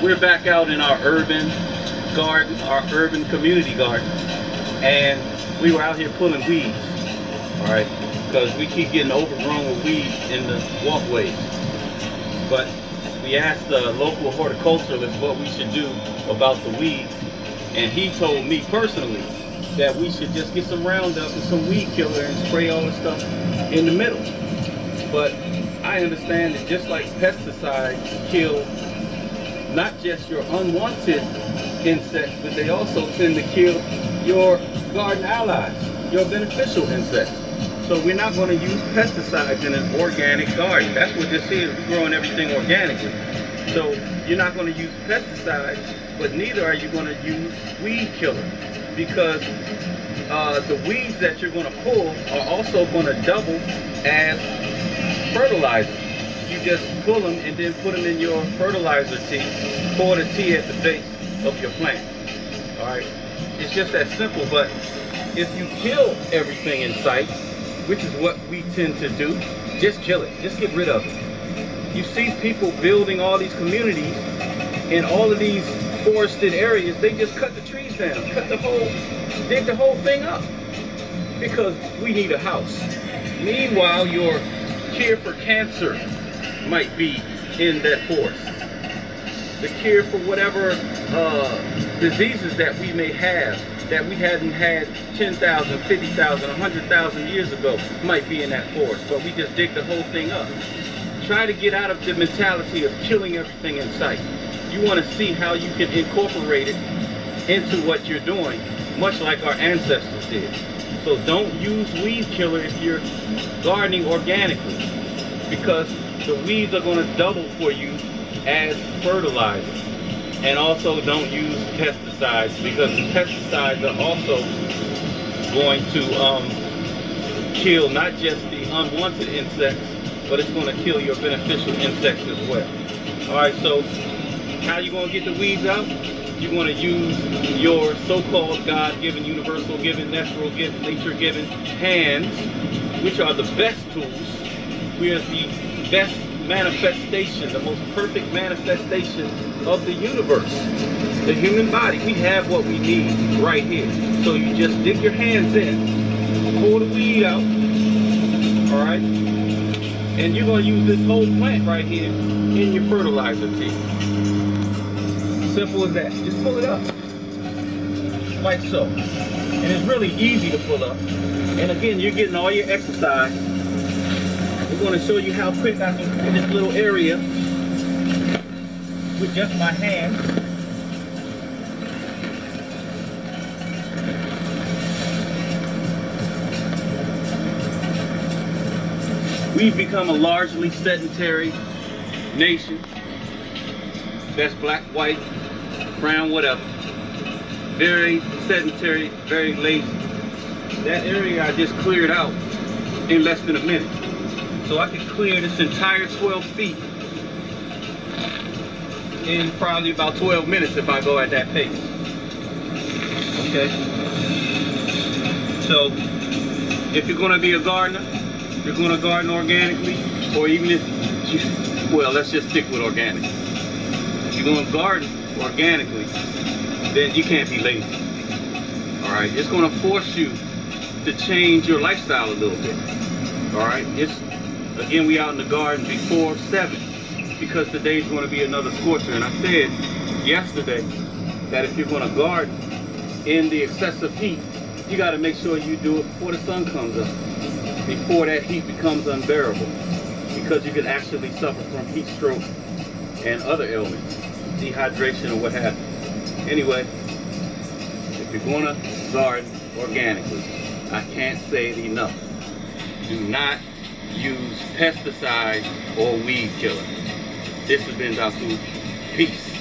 we're back out in our urban garden, our urban community garden, and we were out here pulling weeds, all right, because we keep getting overgrown with weeds in the walkways. But we asked the local horticulturalist what we should do about the weeds, and he told me personally that we should just get some Roundup and some weed killer and spray all the stuff in the middle. But I understand that just like pesticides kill not just your unwanted insects, but they also tend to kill your garden allies, your beneficial insects. So we're not going to use pesticides in an organic garden. That's what this is. We're growing everything organically. So you're not going to use pesticides, but neither are you going to use weed killer, because the weeds that you're going to pull are also going to double as fertilizer. You just pull them and then put them in your fertilizer tea, pour the tea at the base of your plant. All right, it's just that simple. But if you kill everything in sight, which is what we tend to do, just kill it, just get rid of it. You see people building all these communities in all of these forested areas. They just cut the trees down, dig the whole thing up, because we need a house. Meanwhile, your cure for cancer might be in that forest. The cure for whatever diseases that we may have that we hadn't had 10,000, 50,000, 100,000 years ago might be in that forest, but we just dig the whole thing up. Try to get out of the mentality of killing everything in sight. You want to see how you can incorporate it into what you're doing, much like our ancestors did. So don't use weed killer if you're gardening organically, because the weeds are going to double for you as fertilizer. And also don't use pesticides, because the pesticides are also going to kill not just the unwanted insects, but it's going to kill your beneficial insects as well. Alright, so how are you going to get the weeds out? You're going to use your so-called God-given, universal-given, natural-given, nature-given hands, which are the best tools. We are the best manifestation, the most perfect manifestation of the universe. The human body, we have what we need right here. So you just dig your hands in, pull the weed out, all right? And you're going to use this whole plant right here in your fertilizer tea. Simple as that. Just pull it up, like so. And it's really easy to pull up. And again, you're getting all your exercise. We're going to show you how quick I can in this little area with just my hand. We've become a largely sedentary nation. That's black, white, brown, whatever. Very sedentary, very lazy. That area I just cleared out in less than a minute. So I could clear this entire 12 feet in probably about 12 minutes if I go at that pace. Okay? So, if you're going to be a gardener, you're going to garden organically, or even if, well, let's just stick with organic. If you're going to garden organically, then you can't be lazy. Alright? It's going to force you to change your lifestyle a little bit. Alright? Again, we out in the garden before 7, because today's going to be another scorcher. And I said yesterday that if you're going to garden in the excessive heat, you got to make sure you do it before the sun comes up, before that heat becomes unbearable, because you can actually suffer from heat stroke and other ailments, dehydration or what have you. Anyway, if you're going to garden organically, I can't say it enough. Do not use pesticides or weed killer. This has been Dr. Peace.